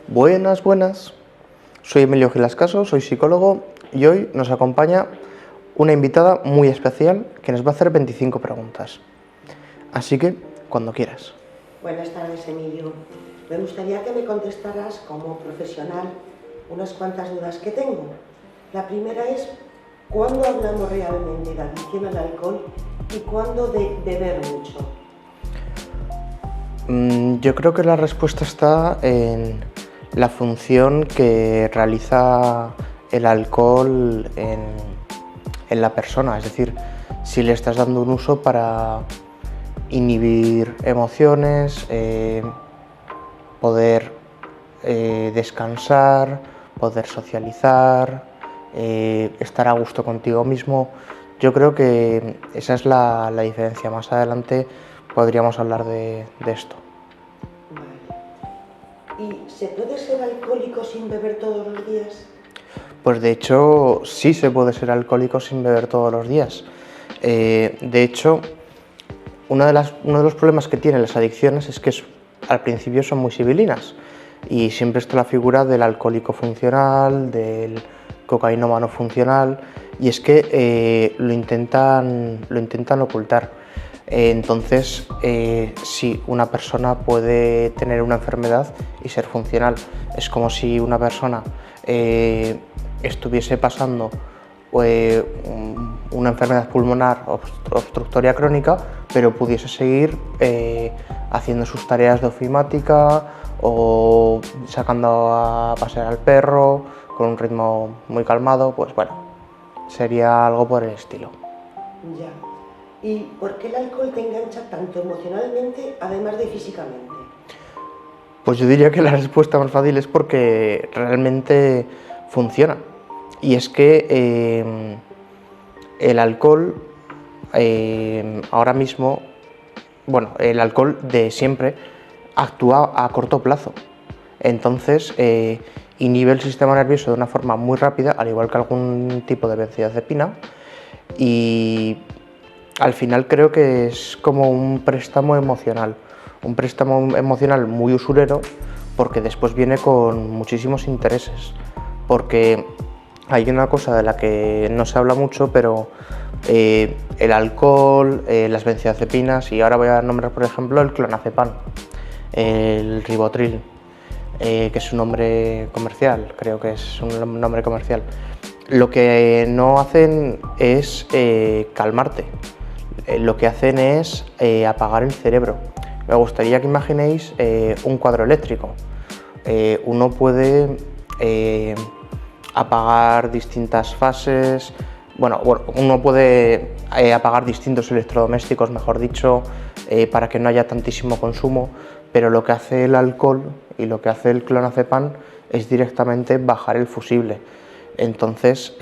Buenas, buenas. Soy Emilio Gilascaso, soy psicólogo y hoy nos acompaña una invitada muy especial que nos va a hacer 25 preguntas. Así que, cuando quieras. Buenas tardes, Emilio. Me gustaría que me contestaras como profesional unas cuantas dudas que tengo. La primera es, ¿cuándo hablamos realmente de adicción al alcohol y cuándo de beber mucho? Yo creo que la respuesta está en la función que realiza el alcohol en la persona, es decir, si le estás dando un uso para inhibir emociones, poder descansar, poder socializar, estar a gusto contigo mismo. Yo creo que esa es la diferencia. Más adelante podríamos hablar de esto. Vale. ¿Y se puede ser alcohólico sin beber todos los días? Pues de hecho sí se puede ser alcohólico sin beber todos los días. De hecho, uno de los problemas que tienen las adicciones es que al principio son muy sibilinas y siempre está la figura del alcohólico funcional, del cocainómano funcional, y es que lo intentan ocultar. Entonces, sí, una persona puede tener una enfermedad y ser funcional. Es como si una persona estuviese pasando una enfermedad pulmonar obstructoria crónica, pero pudiese seguir haciendo sus tareas de ofimática o sacando a pasear al perro con un ritmo muy calmado. Pues bueno, sería algo por el estilo. Ya. ¿Y por qué el alcohol te engancha tanto emocionalmente, además de físicamente? Pues yo diría que la respuesta más fácil es porque realmente funciona. Y es que el alcohol ahora mismo, bueno, el alcohol de siempre actúa a corto plazo. Entonces inhibe el sistema nervioso de una forma muy rápida, al igual que algún tipo de benzodiazepina, y al final creo que es como un préstamo emocional muy usurero, porque después viene con muchísimos intereses. Porque hay una cosa de la que no se habla mucho, pero el alcohol, las benzodiazepinas, y ahora voy a nombrar por ejemplo el clonazepam, el ribotril, que es un nombre comercial, creo que es un nombre comercial. Lo que no hacen es calmarte, lo que hacen es apagar el cerebro. Me gustaría que imaginéis un cuadro eléctrico. Uno puede apagar distintas fases, uno puede apagar distintos electrodomésticos, mejor dicho, para que no haya tantísimo consumo, pero lo que hace el alcohol y lo que hace el clonazepam es directamente bajar el fusible. Entonces,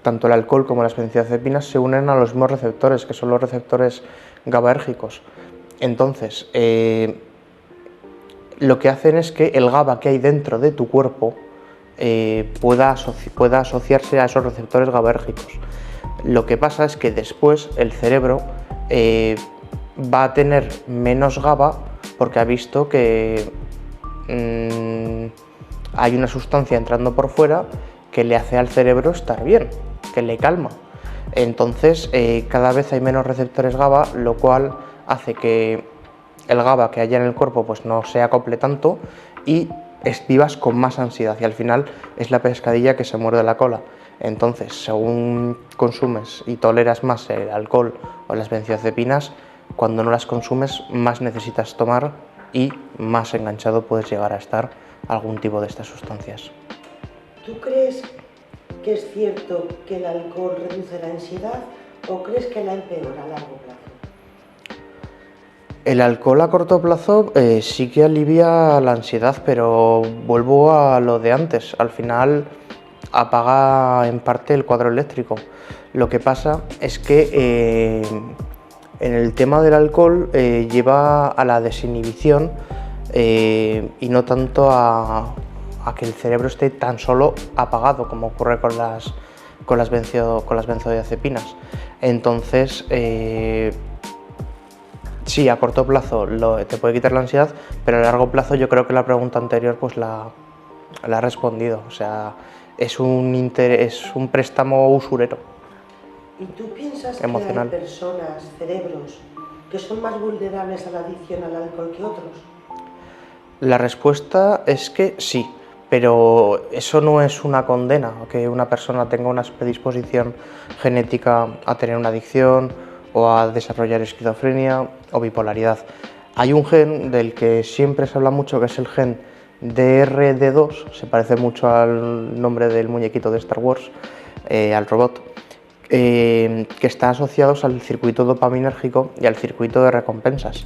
tanto el alcohol como las benzodiazepinas se unen a los mismos receptores, que son los receptores GABAérgicos. Entonces, lo que hacen es que el GABA que hay dentro de tu cuerpo pueda asociarse a esos receptores GABAérgicos. Lo que pasa es que después el cerebro va a tener menos GABA porque ha visto que hay una sustancia entrando por fuera que le hace al cerebro estar bien, que le calma. Entonces cada vez hay menos receptores GABA, lo cual hace que el GABA que haya en el cuerpo pues no se acople tanto y vivas con más ansiedad, y al final es la pescadilla que se muerde la cola. Entonces, según consumes y toleras más el alcohol o las benzodiazepinas, cuando no las consumes más necesitas tomar y más enganchado puedes llegar a estar a algún tipo de estas sustancias. ¿Tú crees que es cierto que el alcohol reduce la ansiedad o crees que la empeora a largo plazo? El alcohol a corto plazo sí que alivia la ansiedad, pero vuelvo a lo de antes. Al final apaga en parte el cuadro eléctrico. Lo que pasa es que en el tema del alcohol lleva a la desinhibición y no tanto a que el cerebro esté tan solo apagado como ocurre con las benzodiazepinas. Entonces Sí, a corto plazo te puede quitar la ansiedad, pero a largo plazo yo creo que la pregunta anterior pues la ha respondido. O sea, es un préstamo usurero ¿Y tú piensas que hay emocional. personas, cerebros, que son más vulnerables a la adicción al alcohol que otros? La respuesta es que sí, pero eso no es una condena, que una persona tenga una predisposición genética a tener una adicción o a desarrollar esquizofrenia o bipolaridad. Hay un gen del que siempre se habla mucho, que es el gen DRD2, se parece mucho al nombre del muñequito de Star Wars, al robot, que están asociados al circuito dopaminérgico y al circuito de recompensas.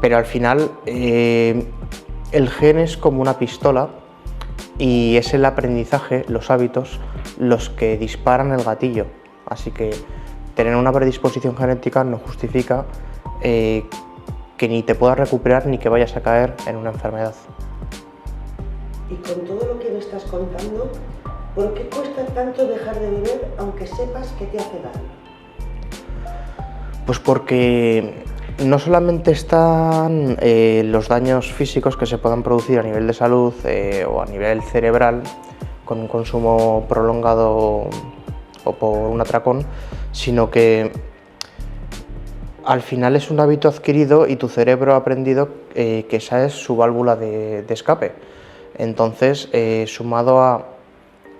Pero al final el gen es como una pistola y es el aprendizaje, los hábitos, los que disparan el gatillo. Así que tener una predisposición genética no justifica que ni te puedas recuperar ni que vayas a caer en una enfermedad. Y con todo lo que me estás contando, ¿por qué cuesta tanto dejar de beber aunque sepas que te hace daño? Pues porque no solamente están los daños físicos que se puedan producir a nivel de salud o a nivel cerebral con un consumo prolongado o por un atracón, sino que al final es un hábito adquirido y tu cerebro ha aprendido que esa es su válvula de escape. Entonces, sumado a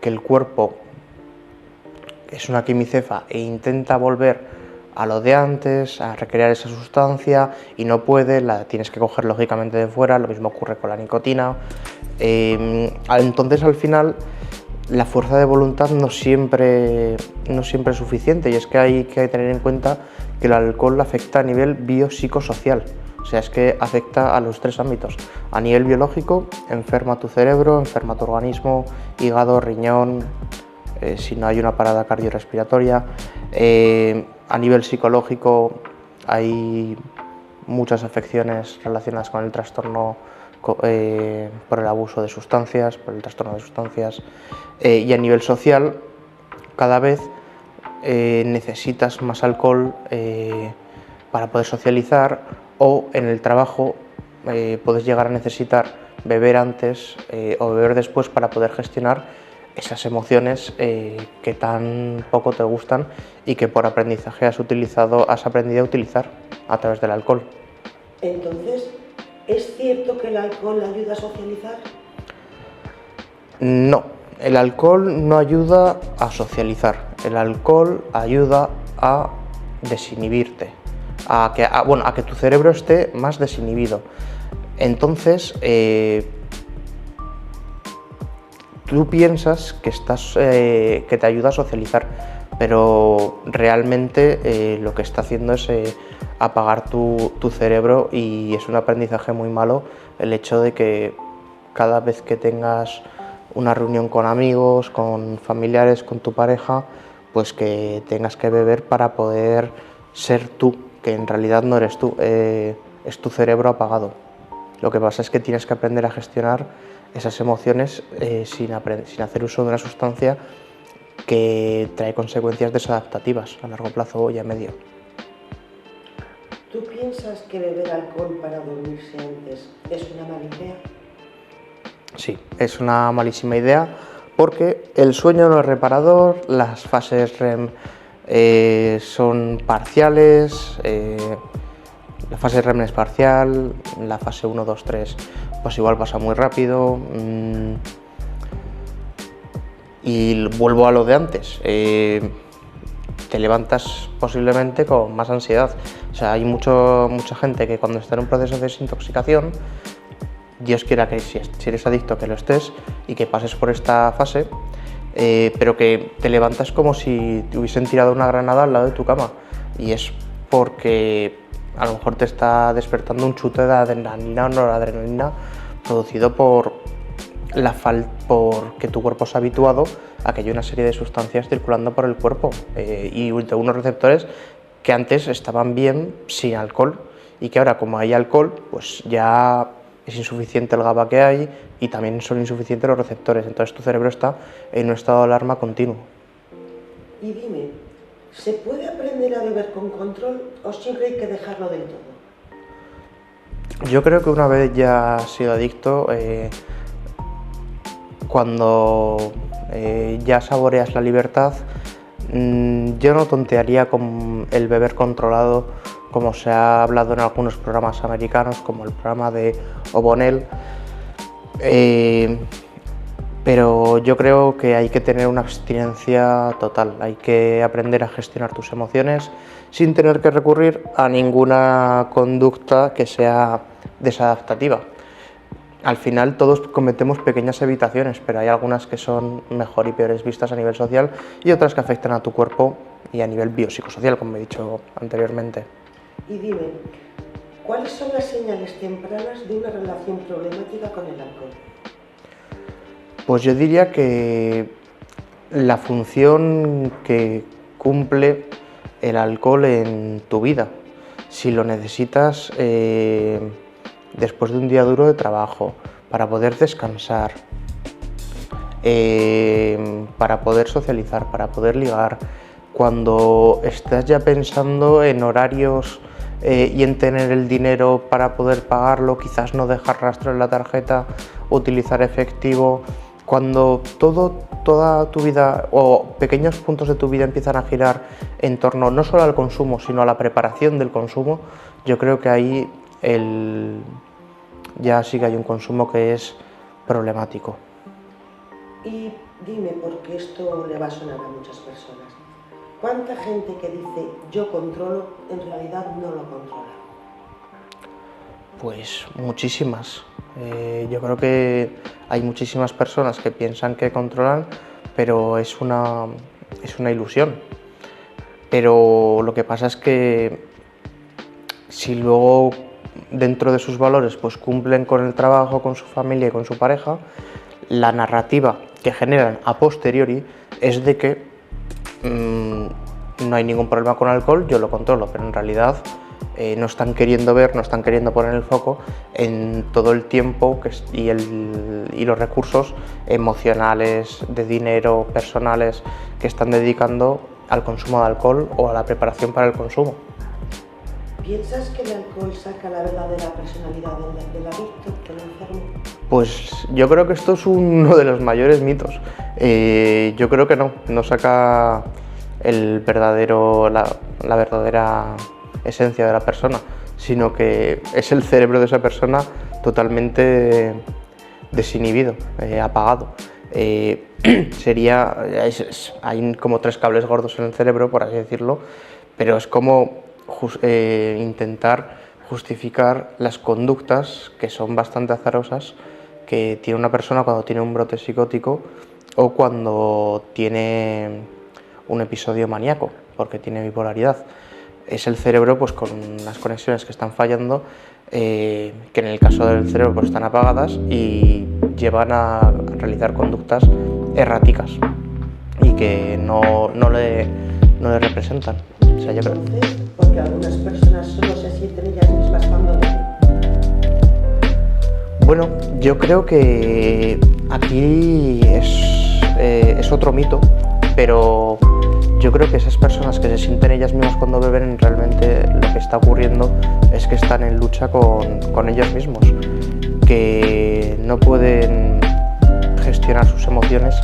que el cuerpo es una quimicefa e intenta volver a lo de antes, a recrear esa sustancia y no puede, la tienes que coger lógicamente de fuera, lo mismo ocurre con la nicotina. Entonces al final la fuerza de voluntad no siempre es suficiente y es que hay que tener en cuenta que el alcohol afecta a nivel biopsicosocial. O sea, es que afecta a los tres ámbitos. A nivel biológico, enferma tu cerebro, enferma tu organismo, hígado, riñón, si no hay una parada cardiorrespiratoria. A nivel psicológico hay muchas afecciones relacionadas con el trastorno por el abuso de sustancias, por el trastorno de sustancias. Y a nivel social, cada vez necesitas más alcohol para poder socializar, o en el trabajo puedes llegar a necesitar beber antes o beber después para poder gestionar esas emociones que tan poco te gustan y que por aprendizaje has aprendido a utilizar a través del alcohol. Entonces, ¿es cierto que el alcohol ayuda a socializar? No, el alcohol no ayuda a socializar, el alcohol ayuda a desinhibirte, a que tu cerebro esté más desinhibido. Entonces, tú piensas que te ayuda a socializar, pero realmente lo que está haciendo es apagar tu cerebro, y es un aprendizaje muy malo el hecho de que cada vez que tengas una reunión con amigos, con familiares, con tu pareja, pues que tengas que beber para poder ser tú, que en realidad no eres tú, es tu cerebro apagado. Lo que pasa es que tienes que aprender a gestionar esas emociones sin hacer uso de una sustancia que trae consecuencias desadaptativas a largo plazo y a medio. ¿Tú piensas que beber alcohol para dormirse antes es una mala idea? Sí, es una malísima idea porque el sueño no es reparador, las fases REM son parciales, la fase REM es parcial, la fase 1, 2, 3 pues igual pasa muy rápido. Y vuelvo a lo de antes, te levantas posiblemente con más ansiedad. O sea, hay mucha gente que cuando está en un proceso de desintoxicación, Dios quiera que si eres adicto que lo estés y que pases por esta fase, pero que te levantas como si te hubiesen tirado una granada al lado de tu cama, y es porque a lo mejor te está despertando un chute de adrenalina o noradrenalina producido porque tu cuerpo se ha habituado a que hay una serie de sustancias circulando por el cuerpo y de unos receptores que antes estaban bien sin alcohol, y que ahora, como hay alcohol, pues ya es insuficiente el GABA que hay y también son insuficientes los receptores. Entonces tu cerebro está en un estado de alarma continuo. Y dime, ¿se puede aprender a beber con control o siempre hay que dejarlo del todo? Yo creo que una vez ya has sido adicto, cuando ya saboreas la libertad, yo no tontearía con el beber controlado, como se ha hablado en algunos programas americanos, como el programa de O'Bonnell. Pero yo creo que hay que tener una abstinencia total, hay que aprender a gestionar tus emociones sin tener que recurrir a ninguna conducta que sea desadaptativa. Al final todos cometemos pequeñas evitaciones, pero hay algunas que son mejor y peores vistas a nivel social y otras que afectan a tu cuerpo y a nivel biopsicosocial, como he dicho anteriormente. Y dime, ¿cuáles son las señales tempranas de una relación problemática con el alcohol? Pues yo diría que la función que cumple el alcohol en tu vida, si lo necesitas después de un día duro de trabajo, para poder descansar, para poder socializar, para poder ligar, cuando estás ya pensando en horarios y en tener el dinero para poder pagarlo, quizás no dejar rastro en la tarjeta, utilizar efectivo, cuando toda tu vida o pequeños puntos de tu vida empiezan a girar en torno no solo al consumo, sino a la preparación del consumo, yo creo que ahí ya sí que hay un consumo que es problemático. Y dime, porque esto le va a sonar a muchas personas, ¿cuánta gente que dice yo controlo, en realidad no lo controla? Pues muchísimas. Yo creo que hay muchísimas personas que piensan que controlan, pero es una ilusión. Pero lo que pasa es que si luego dentro de sus valores pues cumplen con el trabajo, con su familia y con su pareja, la narrativa que generan a posteriori es de que no hay ningún problema con el alcohol, yo lo controlo, pero en realidad no están queriendo ver, no están queriendo poner el foco en todo el tiempo y los recursos emocionales, de dinero, personales que están dedicando al consumo de alcohol o a la preparación para el consumo. ¿Piensas que el alcohol saca la verdadera personalidad del adicto, del enfermo? Pues yo creo que esto es uno de los mayores mitos. Yo creo que no saca la verdadera esencia de la persona, sino que es el cerebro de esa persona totalmente desinhibido, apagado. Hay como 3 cables gordos en el cerebro, por así decirlo, pero es como intentar justificar las conductas que son bastante azarosas que tiene una persona cuando tiene un brote psicótico o cuando tiene un episodio maníaco, porque tiene bipolaridad. Es el cerebro pues con las conexiones que están fallando, que en el caso del cerebro pues están apagadas y llevan a realizar conductas erráticas y que no le representan. O sea, yo creo. Entonces, porque algunas personas solo se sienten ellas mismas cuando beben. Bueno, yo creo que aquí es otro mito, pero yo creo que esas personas que se sienten ellas mismas cuando beben, realmente lo que está ocurriendo es que están en lucha con ellos mismos, que no pueden gestionar sus emociones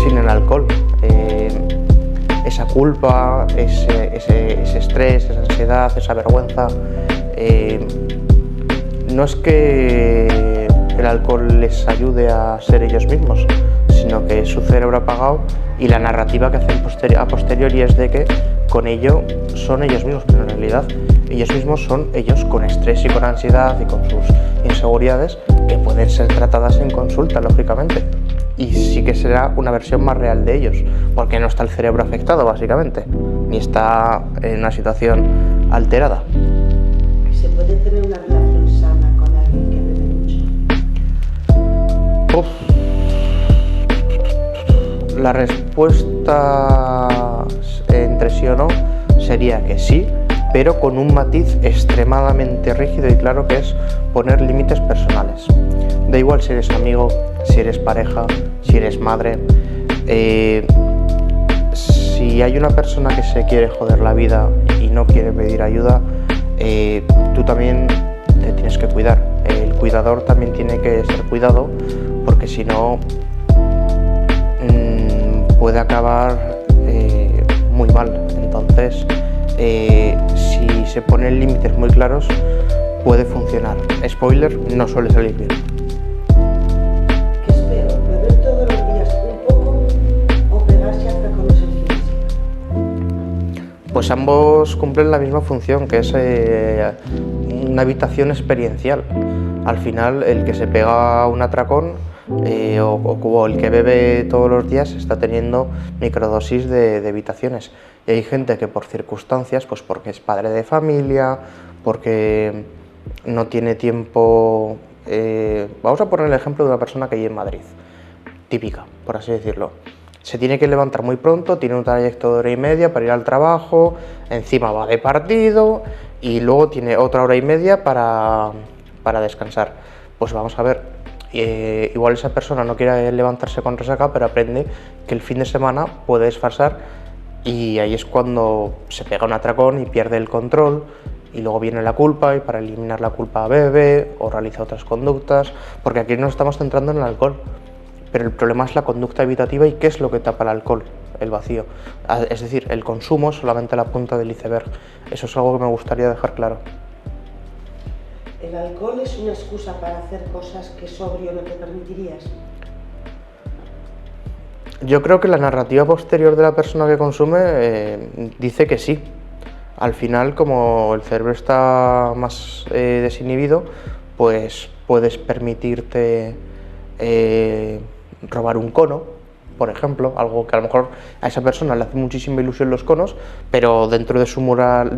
sin el alcohol. Esa culpa, ese estrés, esa ansiedad, esa vergüenza, no es que el alcohol les ayude a ser ellos mismos, sino que es su cerebro apagado y la narrativa que hacen a posteriori es de que con ello son ellos mismos, pero en realidad ellos mismos son ellos con estrés y con ansiedad y con sus inseguridades que pueden ser tratadas en consulta, lógicamente. Y sí que será una versión más real de ellos, porque no está el cerebro afectado, básicamente, ni está en una situación alterada. ¿Se puede tener una relación sana con alguien que bebe mucho? La respuesta entre sí o no sería que sí, pero con un matiz extremadamente rígido y claro, que es poner límites personales. Da igual si eres amigo, si eres pareja, si eres madre. Si hay una persona que se quiere joder la vida y no quiere pedir ayuda, tú también te tienes que cuidar. El cuidador también tiene que ser cuidado, porque si no puede acabar muy mal. Entonces, si se ponen límites muy claros, puede funcionar. Spoiler, no suele salir bien. ¿Qué es peor, beber todos los días un poco o pegarse a tracones en fin de semana? Pues ambos cumplen la misma función, que es una habitación experiencial. Al final, el que se pega un atracón o el que bebe todos los días está teniendo microdosis de habitaciones. Y hay gente que por circunstancias, pues porque es padre de familia, porque no tiene tiempo. Vamos a poner el ejemplo de una persona que vive en Madrid, típica, por así decirlo. Se tiene que levantar muy pronto, tiene un trayecto de hora y media para ir al trabajo, encima va de partido y luego tiene otra hora y media para descansar. Pues vamos a ver, igual esa persona no quiere levantarse con resaca, pero aprende que el fin de semana puede desfarsar y ahí es cuando se pega un atracón y pierde el control y luego viene la culpa y para eliminar la culpa bebe o realiza otras conductas, porque aquí nos estamos centrando en el alcohol. Pero el problema es la conducta evitativa y qué es lo que tapa el alcohol, el vacío. Es decir, el consumo es solamente la punta del iceberg. Eso es algo que me gustaría dejar claro. ¿El alcohol es una excusa para hacer cosas que sobrio no te permitirías? Yo creo que la narrativa posterior de la persona que consume dice que sí. Al final, como el cerebro está más desinhibido, pues puedes permitirte robar un cono, por ejemplo, algo que a lo mejor a esa persona le hace muchísima ilusión los conos, pero dentro de su moral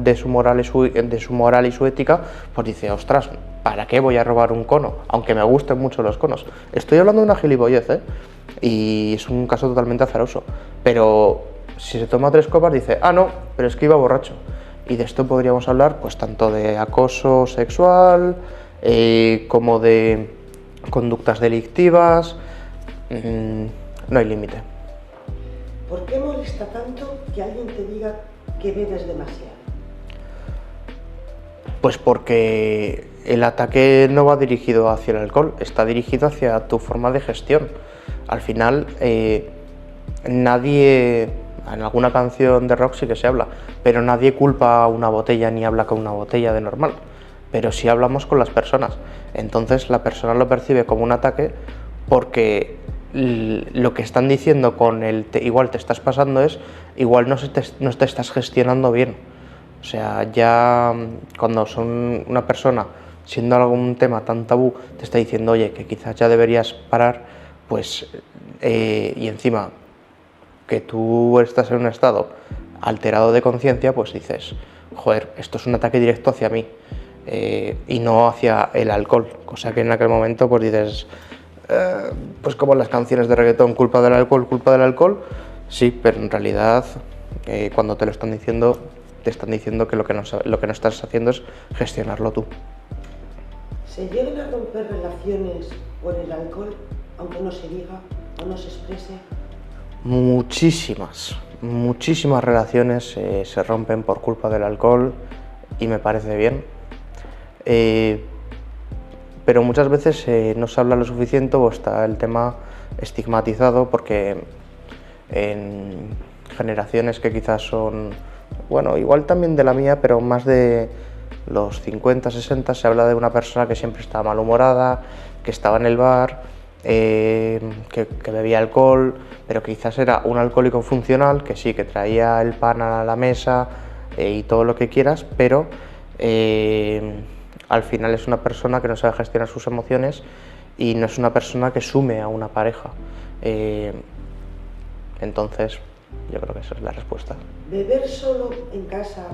y su ética, pues dice, ostras, ¿para qué voy a robar un cono? Aunque me gusten mucho los conos. Estoy hablando de una gilipollez, y es un caso totalmente azaroso, pero si se toma 3 copas dice, ah no, pero es que iba borracho. Y de esto podríamos hablar pues tanto de acoso sexual como de conductas delictivas. No hay límite. ¿Por qué molesta tanto que alguien te diga que bebes demasiado? Pues porque el ataque no va dirigido hacia el alcohol, está dirigido hacia tu forma de gestión. Al final, nadie, en alguna canción de rock sí que se habla, pero nadie culpa a una botella ni habla con una botella de normal, pero sí hablamos con las personas. Entonces la persona lo percibe como un ataque porque lo que están diciendo con el igual te estás pasando es igual no te estás gestionando bien. O sea, ya cuando son una persona, siendo algún tema tan tabú, te está diciendo, oye, que quizás ya deberías parar, pues, y encima que tú estás en un estado alterado de conciencia, pues dices, joder, esto es un ataque directo hacia mí y no hacia el alcohol, cosa que en aquel momento pues dices, pues como en las canciones de reggaetón, culpa del alcohol, sí, pero en realidad cuando te lo están diciendo, te están diciendo que lo que no estás haciendo es gestionarlo tú. ¿Se llegan a romper relaciones por el alcohol, aunque no se diga o no se exprese? Muchísimas relaciones se rompen por culpa del alcohol y me parece bien, pero muchas veces no se habla lo suficiente o está el tema estigmatizado porque en generaciones que quizás son, bueno, igual también de la mía, pero más de los 50, 60, se habla de una persona que siempre estaba malhumorada, que estaba en el bar, que bebía alcohol, pero que quizás era un alcohólico funcional, que sí, que traía el pan a la mesa y todo lo que quieras, pero al final es una persona que no sabe gestionar sus emociones y no es una persona que sume a una pareja. Entonces, yo creo que esa es la respuesta. ¿Beber solo en casa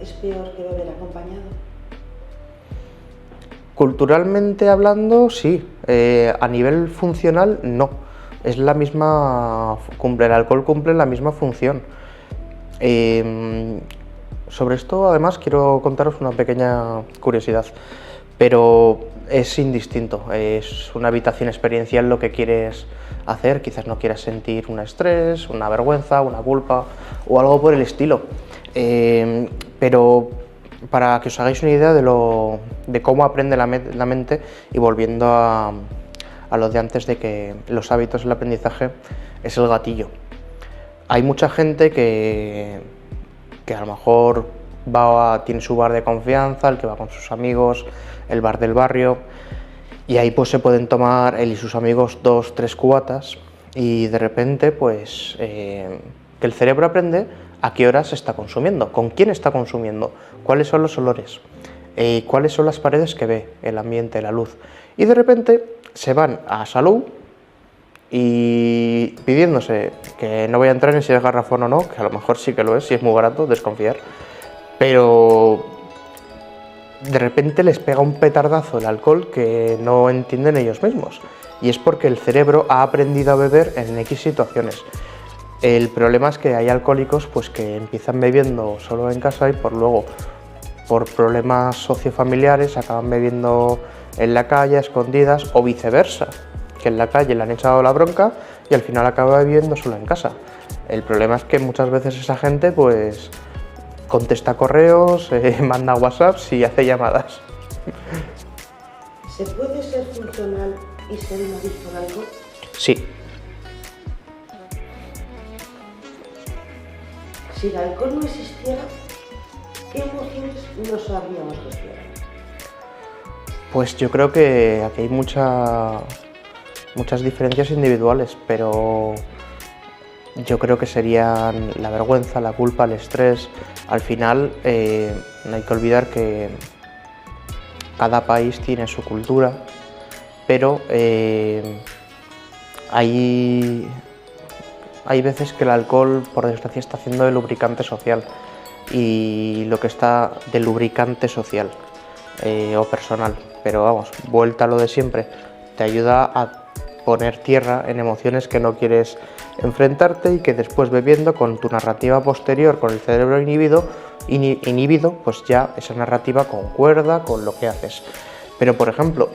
es peor que beber acompañado? Culturalmente hablando, sí. A nivel funcional, no. Es la misma, el alcohol cumple la misma función. Sobre esto, además, quiero contaros una pequeña curiosidad, pero es indistinto. Es una habitación experiencial lo que quieres hacer. Quizás no quieras sentir un estrés, una vergüenza, una culpa o algo por el estilo. Pero para que os hagáis una idea de cómo aprende la mente, y volviendo a lo de antes, de que los hábitos del aprendizaje es el gatillo. Hay mucha gente que a lo mejor tiene su bar de confianza, el que va con sus amigos, el bar del barrio, y ahí pues se pueden tomar él y sus amigos 2, 3 cubatas, y de repente pues que el cerebro aprende a qué hora se está consumiendo, con quién está consumiendo, cuáles son los olores, cuáles son las paredes que ve, el ambiente, la luz, y de repente se van a salud y pidiéndose, que no voy a entrar en si es garrafón o no, que a lo mejor sí que lo es, si es muy barato, desconfiar, pero de repente les pega un petardazo el alcohol que no entienden ellos mismos, y es porque el cerebro ha aprendido a beber en X situaciones. El problema es que hay alcohólicos pues que empiezan bebiendo solo en casa y luego por problemas sociofamiliares acaban bebiendo en la calle, a escondidas, o viceversa, que en la calle le han echado la bronca y al final acaba bebiendo solo en casa. El problema es que muchas veces esa gente pues contesta correos, manda WhatsApps y hace llamadas. ¿Se puede ser funcional y ser un adicto al alcohol? Sí. Si el alcohol no existiera, ¿qué emociones no sabríamos gestionar? Pues yo creo que aquí hay muchas diferencias individuales, pero yo creo que serían la vergüenza, la culpa, el estrés. Al final no hay que olvidar que cada país tiene su cultura, pero hay veces que el alcohol, por desgracia, está haciendo de lubricante social, y lo que está de lubricante social o personal, pero vamos, vuelta a lo de siempre, te ayuda a poner tierra en emociones que no quieres enfrentarte y que después, bebiendo, con tu narrativa posterior, con el cerebro inhibido, pues ya esa narrativa concuerda con lo que haces. Pero por ejemplo,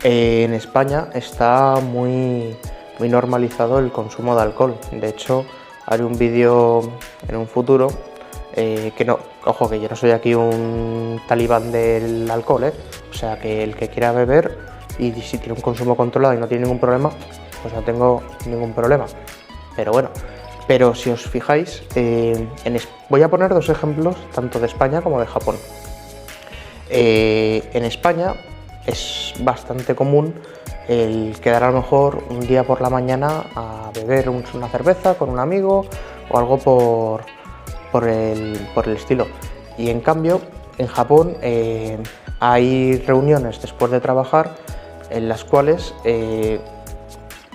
en España está muy normalizado el consumo de alcohol. De hecho, haré un vídeo en un futuro, que no, ojo, que yo no soy aquí un talibán del alcohol, o sea, que el que quiera beber, y si tiene un consumo controlado y no tiene ningún problema, pues no tengo ningún problema. Pero bueno, si os fijáis, voy a poner 2 ejemplos, tanto de España como de Japón. En España es bastante común el quedar a lo mejor un día por la mañana a beber una cerveza con un amigo o algo por el estilo. Y en cambio, en Japón hay reuniones después de trabajar en las cuales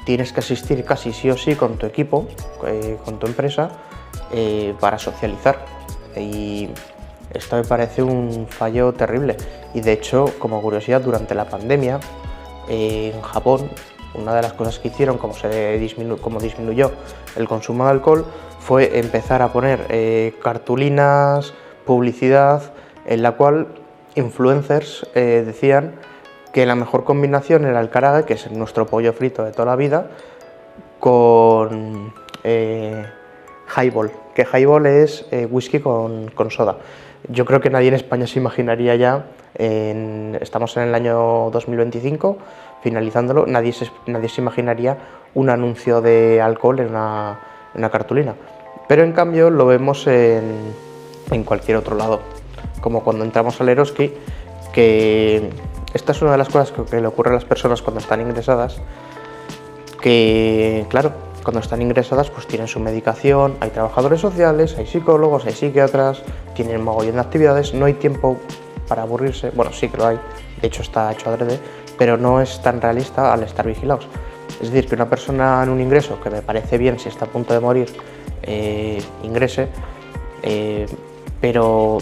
tienes que asistir casi sí o sí con tu equipo, con tu empresa, para socializar. Y esto me parece un fallo terrible. Y de hecho, como curiosidad, durante la pandemia, en Japón, una de las cosas que hicieron, como disminuyó el consumo de alcohol, fue empezar a poner cartulinas, publicidad, en la cual influencers decían que la mejor combinación era el karage, que es nuestro pollo frito de toda la vida, con highball, que highball es whisky con soda. Yo creo que nadie en España se imaginaría ya, estamos en el año 2025, finalizándolo, nadie se imaginaría un anuncio de alcohol en una cartulina. Pero en cambio lo vemos en cualquier otro lado, como cuando entramos al Eroski, que esta es una de las cosas que le ocurre a las personas cuando están ingresadas, que claro, cuando están ingresadas pues tienen su medicación, hay trabajadores sociales, hay psicólogos, hay psiquiatras, tienen un mogollón de actividades, no hay tiempo para aburrirse, bueno, sí que lo hay, de hecho está hecho adrede, pero no es tan realista al estar vigilados. Es decir, que una persona en un ingreso, que me parece bien si está a punto de morir, ingrese, pero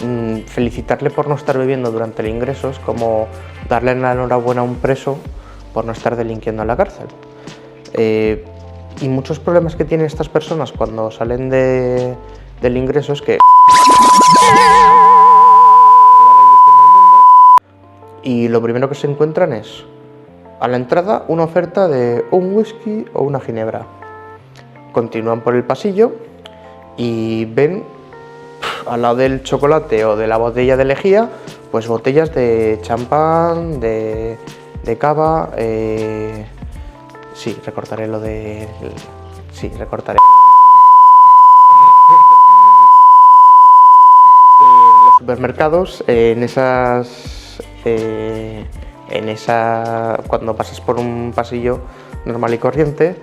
felicitarle por no estar bebiendo durante el ingreso es como darle la enhorabuena a un preso por no estar delinquiendo en la cárcel. Y muchos problemas que tienen estas personas cuando salen del ingreso es que y lo primero que se encuentran es a la entrada una oferta de un whisky o una ginebra. Continúan por el pasillo y ven al lado del chocolate o de la botella de lejía, pues botellas de champán, de cava. Sí, recortaré lo de... Sí, recortaré. En los supermercados, cuando pasas por un pasillo normal y corriente,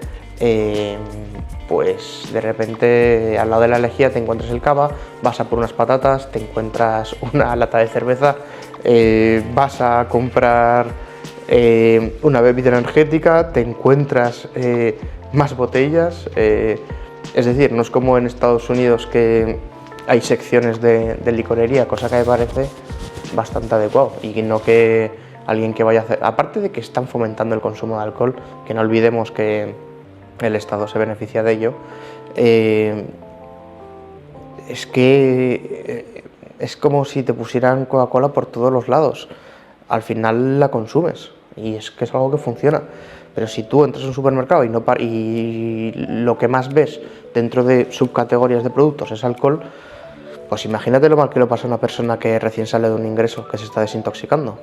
pues de repente al lado de la lejía te encuentras el cava, vas a por unas patatas, te encuentras una lata de cerveza, vas a comprar una bebida energética, te encuentras más botellas, es decir, no es como en Estados Unidos que hay secciones de licorería, cosa que me parece bastante adecuado, y no que alguien que vaya a hacer, aparte de que están fomentando el consumo de alcohol, que no olvidemos que el Estado se beneficia de ello, es que es como si te pusieran Coca-Cola por todos los lados. Al final la consumes y es que es algo que funciona. Pero si tú entras a un supermercado y lo que más ves dentro de subcategorías de productos es alcohol, pues imagínate lo mal que lo pasa a una persona que recién sale de un ingreso, que se está desintoxicando.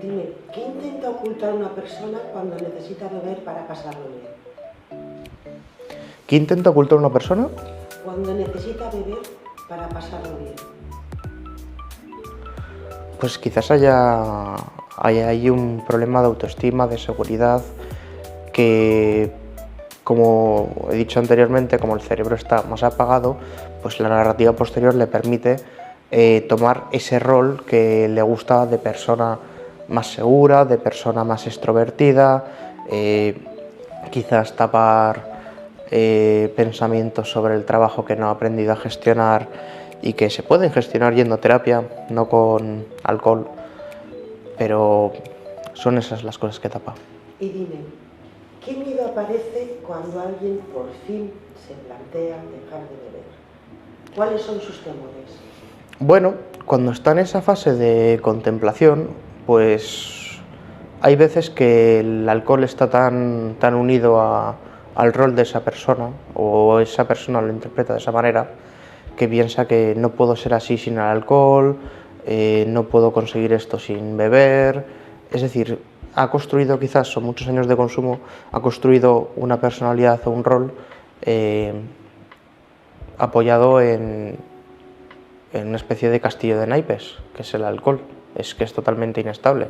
Dime, ¿qué intenta ocultar una persona cuando necesita beber para pasarlo bien? ¿Qué intenta ocultar una persona? Cuando necesita beber para pasarlo bien. Pues quizás haya ahí un problema de autoestima, de seguridad, que, como he dicho anteriormente, como el cerebro está más apagado, pues la narrativa posterior le permite tomar ese rol que le gusta de persona más segura, de persona más extrovertida, quizás tapar pensamientos sobre el trabajo que no ha aprendido a gestionar y que se pueden gestionar yendo a terapia, no con alcohol, pero son esas las cosas que tapa. Y dime, ¿qué miedo aparece cuando alguien por fin se plantea dejar de beber? ¿Cuáles son sus temores? Bueno, cuando está en esa fase de contemplación, pues hay veces que el alcohol está tan unido al rol de esa persona, o esa persona lo interpreta de esa manera, que piensa que no puedo ser así sin el alcohol, no puedo conseguir esto sin beber. Es decir, ha construido, quizás son muchos años de consumo, ha construido una personalidad o un rol apoyado en una especie de castillo de naipes, que es el alcohol, es que es totalmente inestable.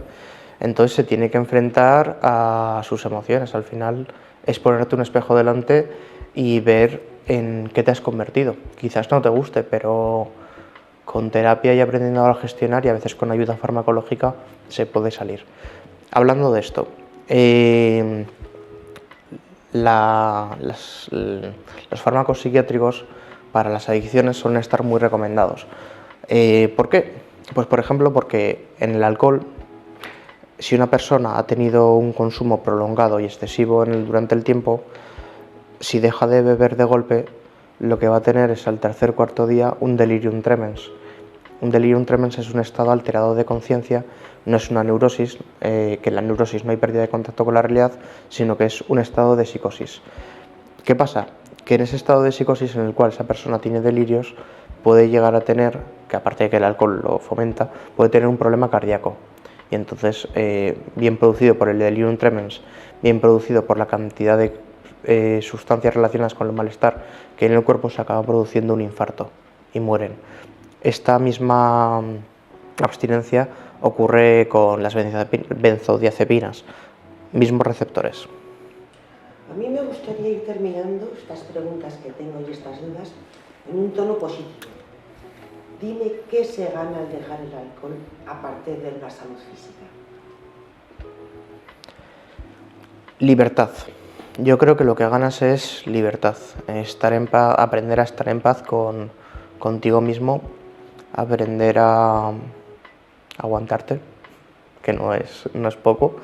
Entonces se tiene que enfrentar a sus emociones. Al final es ponerte un espejo delante y ver en qué te has convertido. Quizás no te guste, pero con terapia y aprendiendo a gestionar, y a veces con ayuda farmacológica, se puede salir. Hablando de esto, los fármacos psiquiátricos para las adicciones suelen estar muy recomendados. ¿Por qué? Pues por ejemplo porque en el alcohol, si una persona ha tenido un consumo prolongado y excesivo durante el tiempo, si deja de beber de golpe, lo que va a tener es al tercer o cuarto día un delirium tremens. Un delirium tremens es un estado alterado de conciencia, no es una neurosis, que en la neurosis no hay pérdida de contacto con la realidad, sino que es un estado de psicosis. ¿Qué pasa? Que en ese estado de psicosis en el cual esa persona tiene delirios, puede llegar a tener, que aparte de que el alcohol lo fomenta, puede tener un problema cardíaco. Y entonces, bien producido por el delirium tremens, bien producido por la cantidad de sustancias relacionadas con el malestar que en el cuerpo, se acaba produciendo un infarto y mueren. Esta misma abstinencia ocurre con las benzodiazepinas, mismos receptores. A mí me gustaría ir terminando estas preguntas que tengo y estas dudas en un tono positivo. Dime qué se gana al dejar el alcohol aparte de la salud física. Libertad. Yo creo que lo que ganas es libertad, aprender a estar en paz contigo mismo, aprender a aguantarte, que no es poco,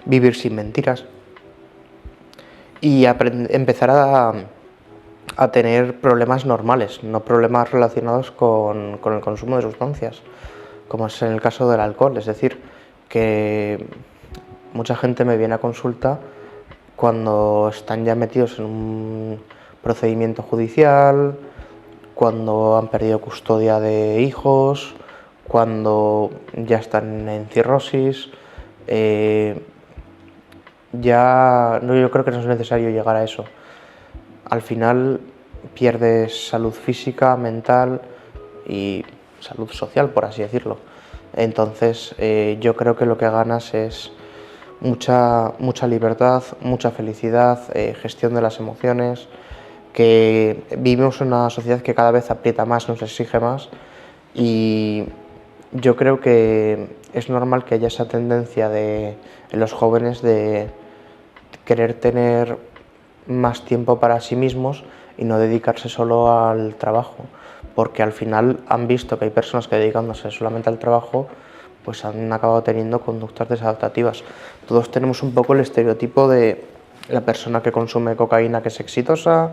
vivir sin mentiras y empezar a tener problemas normales, no problemas relacionados con el consumo de sustancias, como es en el caso del alcohol. Es decir, que mucha gente me viene a consulta cuando están ya metidos en un procedimiento judicial, cuando han perdido custodia de hijos, cuando ya están en cirrosis. Yo creo que no es necesario llegar a eso. Al final pierdes salud física, mental y salud social, por así decirlo. Entonces yo creo que lo que ganas es mucha libertad, mucha felicidad, gestión de las emociones, que vivimos en una sociedad que cada vez aprieta más, nos exige más, y yo creo que es normal que haya esa tendencia en los jóvenes de querer tener más tiempo para sí mismos y no dedicarse solo al trabajo, porque al final han visto que hay personas que dedicándose solamente al trabajo pues han acabado teniendo conductas desadaptativas. Todos tenemos un poco el estereotipo de la persona que consume cocaína que es exitosa,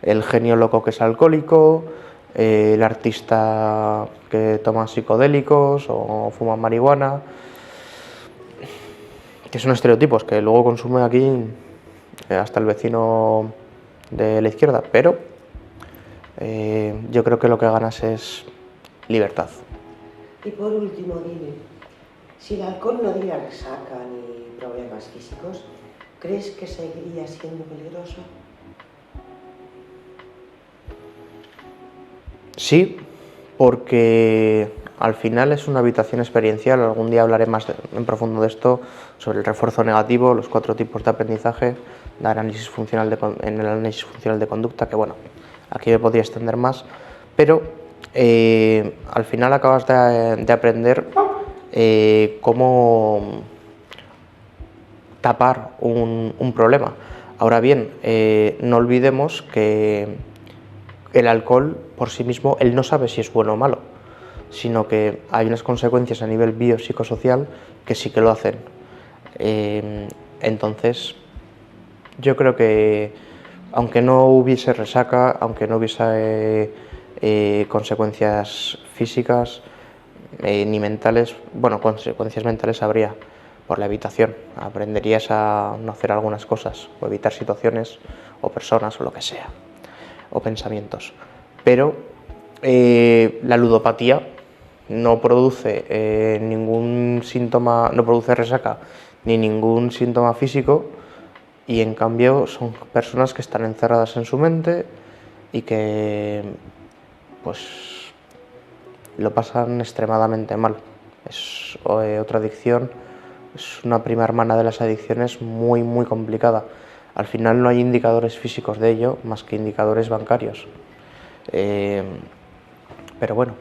el genio loco que es alcohólico, el artista que toma psicodélicos o fuma marihuana, que son estereotipos que luego consume aquí hasta el vecino de la izquierda, pero yo creo que lo que ganas es libertad. Y por último, dime, si el alcohol no diera resaca ni problemas físicos, ¿crees que seguiría siendo peligroso? Sí, porque al final es una habitación experiencial. Algún día hablaré más en profundo de esto, sobre el refuerzo negativo, los 4 tipos de aprendizaje, en el análisis funcional de conducta, que bueno, aquí me podría extender más, pero al final acabas de aprender cómo tapar un problema. Ahora bien, no olvidemos que el alcohol por sí mismo, él no sabe si es bueno o malo, sino que hay unas consecuencias a nivel biopsicosocial que sí que lo hacen. Entonces, yo creo que aunque no hubiese resaca, aunque no hubiese consecuencias físicas ni mentales, bueno, consecuencias mentales habría por la evitación. Aprenderías a no hacer algunas cosas o evitar situaciones o personas o lo que sea, o pensamientos. Pero la ludopatía no produce ningún síntoma, no produce resaca ni ningún síntoma físico, y en cambio son personas que están encerradas en su mente y que pues lo pasan extremadamente mal. Es otra adicción, es una prima hermana de las adicciones muy complicada. Al final no hay indicadores físicos de ello más que indicadores bancarios. Pero bueno,